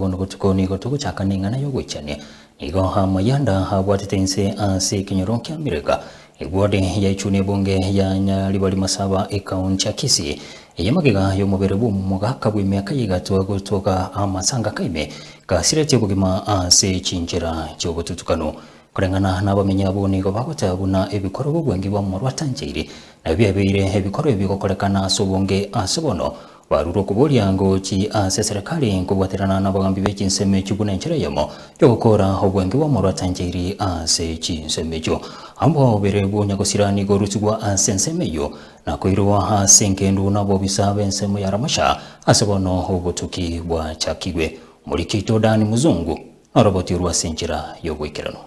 bono gotukoni gotugu chakaninga na yogwichania igo hamayanda habwatitense ase kinyoro kya mirega igwode ya ichuni bunge ya Nyaribari Masaba ekaunti ya Kisii yamagiga yomubere bumugaka bw'imyaka yigatwa gutoka amasanga kaime gasirete bugima ase chinjira cyo gututukano kurengana n'abamenya bonigo bagotabuna ebikoro bugwengi bwa mu Rwatanjiri na byabire ebikoro bigokorekana sobonge asobono baruro kubolyango ki ase serikali nkubwaterana n'abagambi b'ekinseme cy'ubunenchera yamo cyo gukora obwengi bwa mu Rwatanjiri ase kinseme cyo ambo bere bunyagosirani gorutugwa ase nsemeyo nakoirwa ase nkendu nabo bisabe nsemo ya Ramasha asobono obutuki bwa chakigwe muri kito Dani Muzungu na roboti rwa senjira yogwekerano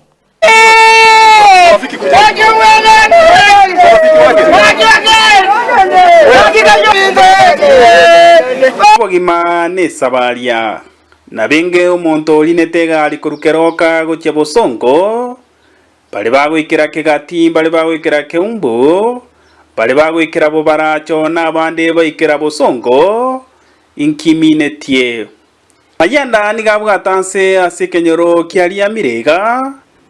Bogima ne sabaria na benge omonto olinetega alikurukeroka gochya bosongo bale bagwikira kegati bale bagwikira keumbu bale bagwikira bobaracho n'abandi bayikira bosongo inkiminetie ayanda nigabwatanse ase kenyoro kialia mirega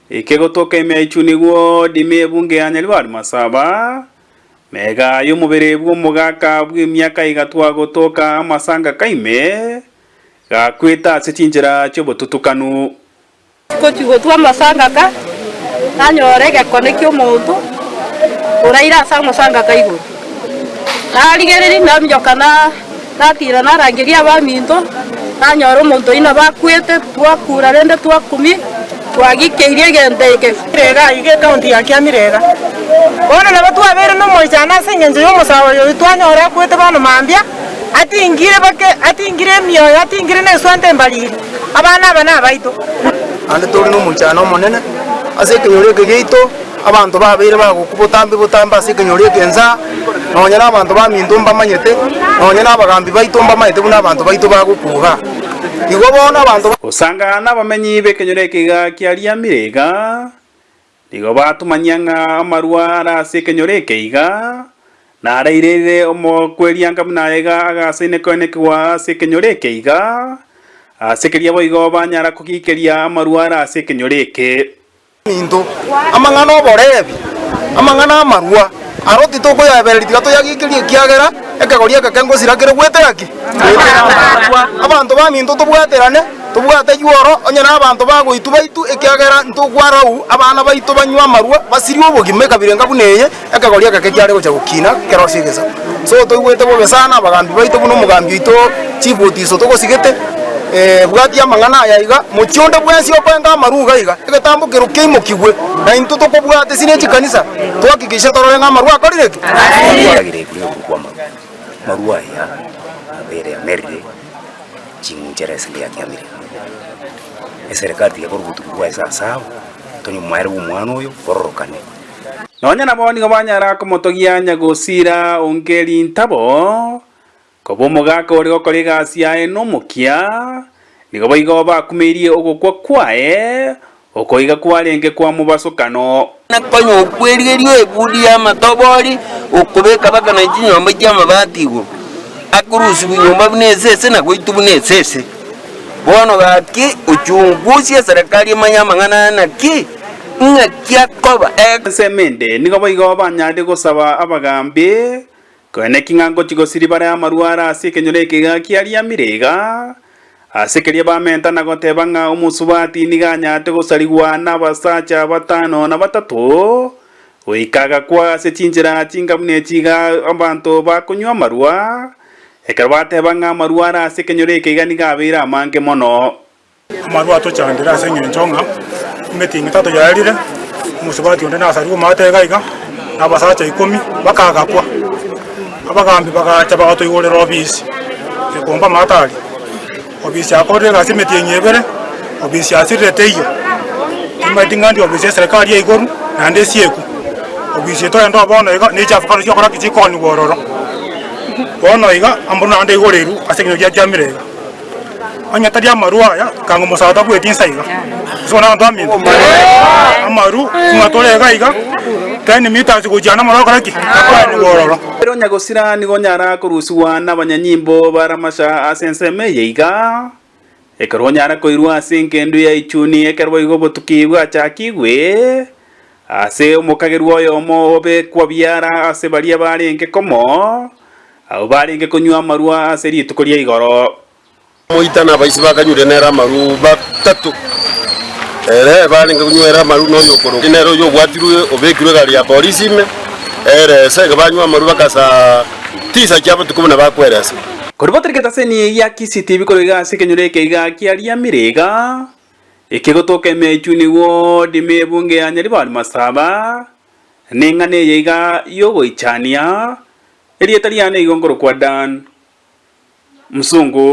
ekegotoka emechunigwo dime bunge ya Nyaribari Masaba mega yomubere bw'omugaka bw'emyaka igatwa gotoka amasanga kaime gakweta ase chinjira cy'obututukanu gotwa amasanga ka nanyore gekone ky'omuntu uraira asa amasanga kaiguru narigereri namyokana natira narangeria abaminto nanyora omonto ina bakwete twakura rende twakumi twagikeirie gendeke mirega ige kaunti ya Kiamirega bona nabo twabere no moijana sengenje yo musawo yo twanyora kwete bano mambia atingire mioyo atingire ne swante mbaliri abana bana baito ande turi no munjana monene ase kenyore geito abantu babere bagukubutambi butamba ase kenyore genza nonyera abantu baminto mbamanyete nonyera abagambi baito mbamanyete buna abantu baito bagukuga igo bona abantu usanga n'abamenyi bekenyore kiga kialia mirega nigo batumanyanga amarwara ase kenyore kiga narairere omokweryanga munayega agasine konekwa ase kenyore kiga asekeria boigo banyara kugikeria amarwara ase kenyore ke minto amangana oborebi amangana amarwa aroti toko yabereritiga toyagikerie kiagera ekegoria kekengo sirakire gweteraki abantu baminto tobwaterane tobwate yuoro onye n'abantu bagoitu baitu ekiagera ntogwarau abana baitu banywa amarwa basiri obogime kabirenga buneye ekegoria keke kyare gocha gukina kero sigesa so toigwete bobe sana abagambi baitu buno mugambi ito chibotiso togosigete bwati amangana yayiga muchonde bwensi okwenga amaruga yiga egetambukiro keimukigwe na into tokobwate sinechi kanisa twakikisha tororenga amarwa akorireke bagire kuri kwa marwa ya abere merre chinjere sindi yakyamire eserikati yakorubutu kwa sasa tonyo mwari umwana oyo kororokane nonya nabo nigo banyara komotogia nyagosira ongeri ntabo kobo mugaka ori gokoriga asia eno mukia nigo baigo bakumirie ogokwa kwae okoiga kwarenge kwa mubasokano nakonyo kwerigerio ebudi ya matobori okubeka baka na chinyomba kya mabati go akurusi binyomba bunesese na goitu bunesese bono gaki uchunguzi serikali manyamangana na ki ngakya koba semende nigo baigo banyade gosaba abagambi kwene kingango chigosiri bara amarwara ase kenyore kiga kialia mirega asekeria bamenta na gotebanga omusubati niganyate gosarigwa n'abasacha batano na batatu oikaga kwa ase chinjira chingamune chiga abantu bakunywa amarwa ekero batebanga amarwara ase kenyore kiga nigabira amange mono amarwa tochandira ase ngenchonga meeting tato yarire omusubati onde nasarigwa matega iga n'abasacha 10 bakaga kwa abagambi bagacha bagatoigorera obisi ekomba matari obisi akorera gasi metinye ebere obisi asirete iyo imatingandi obisi ya serikali ya igoru na nde sieku obisi to endo abono iga ni chafukano chokora kichikoni gororo bono iga ambona ande igoreru asekinyo kya jamirega anya tadi amarua ya kango musata bwetinsa iga sona ndo amin amaru kumatorega iga tani mita zikujana maraka akwa ni gororo pero nyagosira nigo nyara kurusuwa n'abanyanyimbo baramashya asenseme yiga ekorwo nyara koirwa ase enkendo ya ichuni ekerwo igo botuki bwachakigwe ase omokagerwa oyomo obekwa biara ase baria barenge komo abo barenge konywa amarwa ase rituko ria igoro moitana baisi bakanyure nera amaru batatu barenge kunywera amaru noyo koro nero yo bwatirwe obekirwe gari ya polisi ime sege banywa amaru bakasa tisa cyabo tukubona bakweresa koriboteriketa seni ya KCTV koriga ase kenyore keiga kiaria mirega ikigotoka mechuni wodi mebunge ya Nyaribari Masaba nengane yeiga yogoichania erieta riane igongoro kwa Dan Musungu.